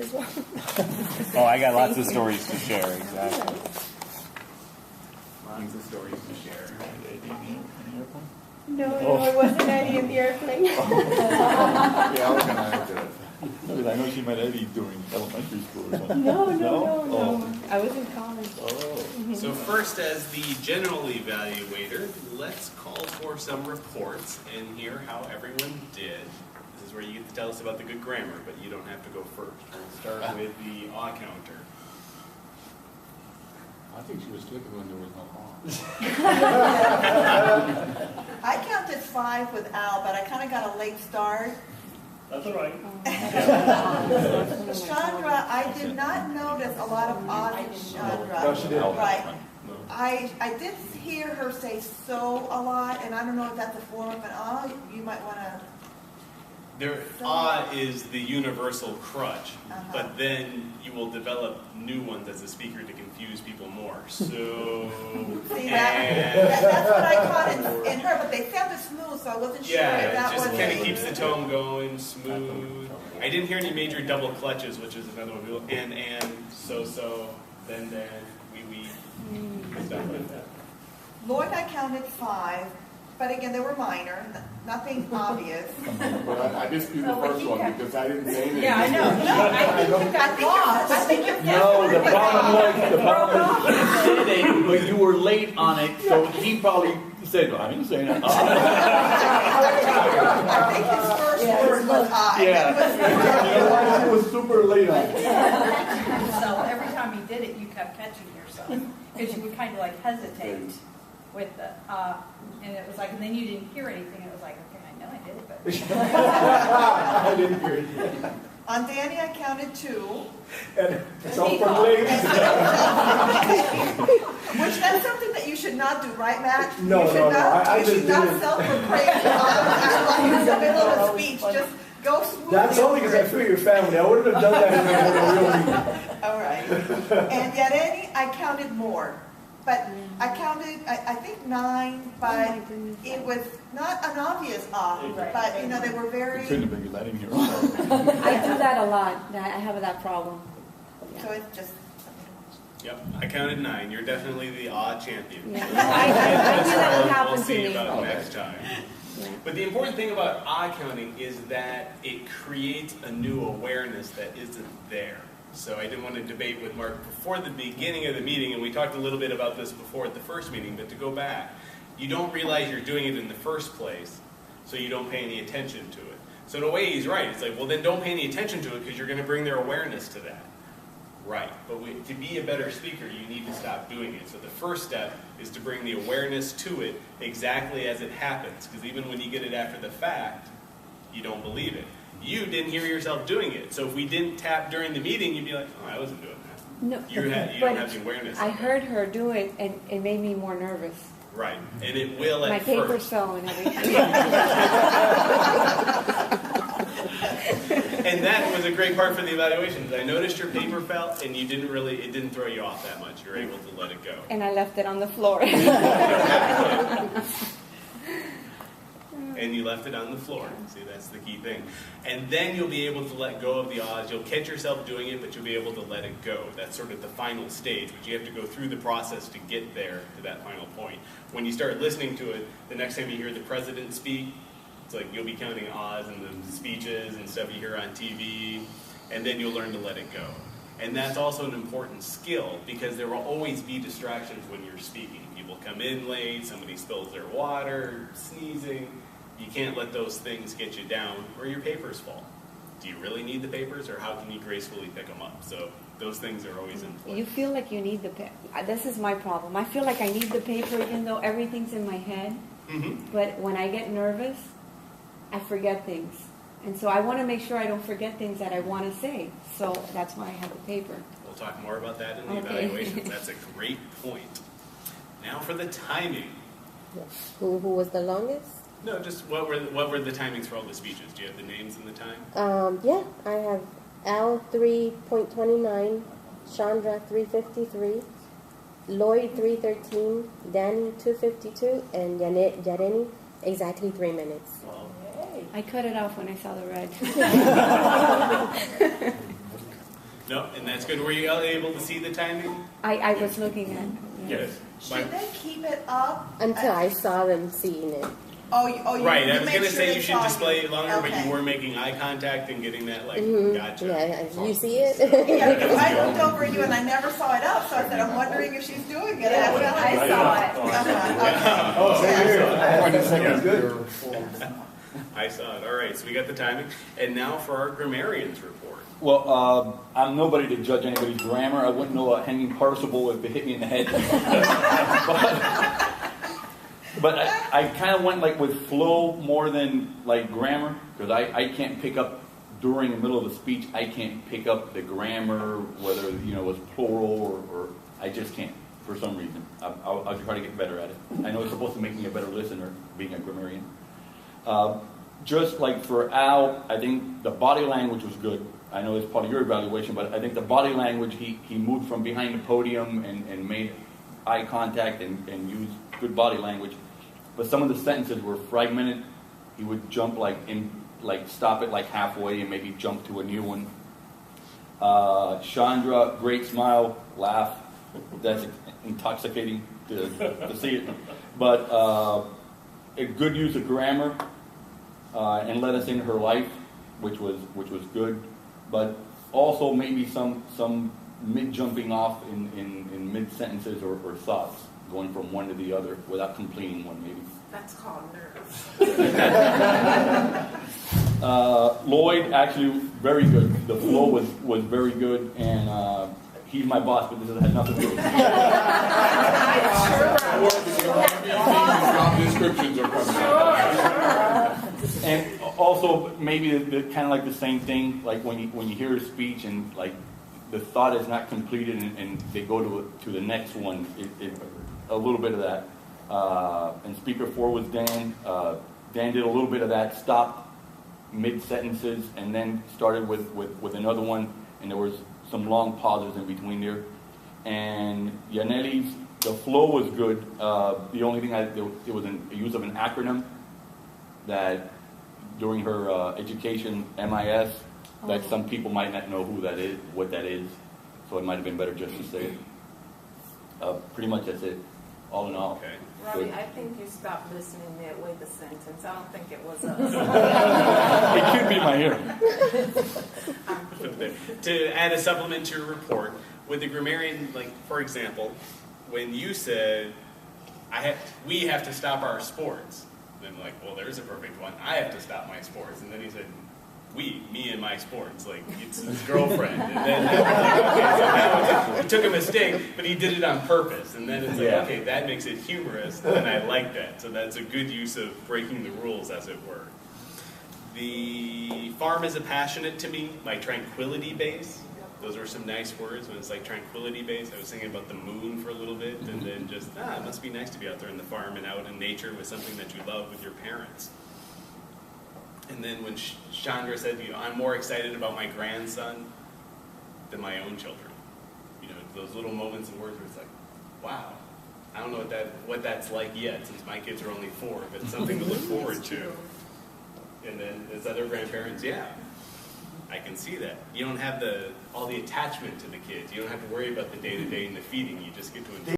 as well. Oh, I got lots of stories to share, exactly. Lots of stories to share. No, it wasn't Eddie in the airplane. Yeah, I was going to answer that. I know she met Eddie during elementary school or something. No. Oh. I was in college. Oh. So first, as the general evaluator, let's call for some reports and hear how everyone did. This is where you get to tell us about the good grammar, but you don't have to go first. We'll start with the awe counter. I think she was clicking when there was no awe. I counted 5 with Al, but I kind of got a late start. That's all right. Chandra, I did not notice a lot of odds in Chandra. No, she did. Right. I did hear her say so a lot, and I don't know if that's a form of an ah. You might want to. Awe is the universal crutch, but then you will develop new ones as a speaker to confuse people more. So, see, that's what I caught in her, but they sounded smooth, so I wasn't sure if that was. Yeah, it just kind of keeps the tone going smooth. I didn't hear any major double clutches, which is another one. And, so, then, we, stuff like that. Lloyd, I counted 5. But again, they were minor, nothing obvious. But I dispute the first one because I didn't say anything. Yeah, I know. No, I think you got lost. I think you're No, the problem was he said it, but you were late on it, so he probably said, I didn't say that. I think his first word was I. Yeah. You know why? He was super late on it. So every time you did it, you kept catching yourself because you would kind of like hesitate with the and it was like, and then you didn't hear anything. It was like, okay, I know I did it, but I didn't hear it. On Danny, I counted 2. And so from late. Which that's something that you should not do, right, Matt? No, you should no, not, I you just should not did it. self-proclaim like in the middle of a speech. Just go smoothly. That's only because I feel your family. I wouldn't have done that in a real meeting. All right. And yet, I counted more. But I counted, I think 9, but it was not an obvious off. But, they were very... It couldn't have been because I didn't hear it. I do that a lot. I have that problem. So it's just... Yep, I counted 9. You're definitely the awe champion. Yeah. I knew that would happen We'll to see me. about next time. Yeah. But the important thing about awe counting is that it creates a new awareness that isn't there. So I didn't want to debate with Mark before the beginning of the meeting, and we talked a little bit about this before at the first meeting, but to go back, you don't realize you're doing it in the first place, so you don't pay any attention to it. So in a way, he's right. It's like, well, then don't pay any attention to it because you're going to bring their awareness to that. Right. But to be a better speaker, you need to stop doing it. So the first step is to bring the awareness to it exactly as it happens, because even when you get it after the fact, you don't believe it. You didn't hear yourself doing it. So if we didn't tap during the meeting, you'd be like, oh, I wasn't doing that. No, You don't have the awareness. I heard her do it, and it made me more nervous. Right. And it will at My first. papers fell and everything. And that was a great part for the evaluations. I noticed your paper fell, and it didn't throw you off that much. You're able to let it go. And I left it on the floor. And you left it on the floor. See, that's the key thing. And then you'll be able to let go of the odds. You'll catch yourself doing it, but you'll be able to let it go. That's sort of the final stage, but you have to go through the process to get there to that final point. When you start listening to it, the next time you hear the president speak, it's like you'll be counting odds and the speeches and stuff you hear on TV, and then you'll learn to let it go. And that's also an important skill, because there will always be distractions when you're speaking. People come in late, somebody spills their water, sneezing. You can't let those things get you down, or your papers fall. Do you really need the papers, or how can you gracefully pick them up? So those things are always in play. You feel like you need the paper. This is my problem. I feel like I need the paper even though everything's in my head. Mm-hmm. But when I get nervous, I forget things. And so I want to make sure I don't forget things that I want to say. So that's why I have the paper. We'll talk more about that in the evaluations. That's a great point. Now for the timing. Who was the longest? No, just what were the timings for all the speeches? Do you have the names and the time? Yeah, I have Al 3.29, Chandra 3:53, Lloyd 3:13, Danny 2:52, and Yareni exactly 3 minutes. I cut it off when I saw the red. No, and that's good. Were you able to see the timing? I was looking at. Yes. Should they keep it up? Until I saw them seeing it. You Right, I you was made going to sure say they you should saw display it longer, but Okay. you were making eye contact and getting that, like, gotcha. Yeah, you see it? Yeah, because I looked over at you and I never saw it up, so I said, I'm wondering if she's doing it. Yeah, And I I felt saw like- it. Okay. Oh, same here. Wait a second. Good. I saw it. All right, so we got the timing. And now for our grammarians report. Well, I'm nobody to judge anybody's grammar. I wouldn't know a hanging participle if it hit me in the head. but I kind of went like with flow more than like grammar, because I can't pick up during the middle of the speech. I can't pick up the grammar, whether it's plural or I just can't for some reason. I'll try to get better at it. I know it's supposed to make me a better listener, being a grammarian. Just like for Al, I think the body language was good. I know it's part of your evaluation, but I think the body language, he moved from behind the podium and made eye contact and used good body language. But some of the sentences were fragmented. He would jump stop it like halfway and maybe jump to a new one. Chandra, great smile, laugh. That's intoxicating to see it. But a good use of grammar and let us in her life, which was good. But also maybe some mid jumping off in mid sentences or thoughts, going from one to the other without completing one maybe. That's called nerves. Lloyd, actually very good. The flow was very good, and he's my boss, but this has nothing to do with me. Job descriptions are coming. And also maybe the kind of like the same thing, like when you hear a speech and like the thought is not completed and they go to the next one, a little bit of that. And speaker 4 was Dan. Dan did a little bit of that, stopped mid sentences and then started with another one, and there was some long pauses in between there. And Yaneli's, the flow was good. The only thing there was a use of an acronym that during her education, MIS, that some people might not know what that is. So it might have been better just to say it. Pretty much that's it, all in all. Okay. Robbie, I think you stopped listening midway the sentence. I don't think it was us. It could be my hearing. To add a supplement to your report, with the grammarian, like, for example, when you said, we have to stop our sports, then I'm like, well, there's a perfect one. I have to stop my sports. And then he said, me and my sports, like it's his girlfriend. And then he took a mistake, but he did it on purpose. And then it's like, okay, that makes it humorous, and I like that. So that's a good use of breaking the rules, as it were. The farm is a passionate to me, my tranquility base. Those are some nice words when it's like tranquility base. I was thinking about the moon for a little bit, and then just, it must be nice to be out there in the farm and out in nature with something that you love with your parents. And then when Chandra said, I'm more excited about my grandson than my own children. Those little moments and words where it's like, wow, I don't know what that's like yet, since my kids are only 4, but it's something to look forward to. And then as other grandparents, I can see that. You don't have all the attachment to the kids. You don't have to worry about the day-to-day and the feeding. You just get to enjoy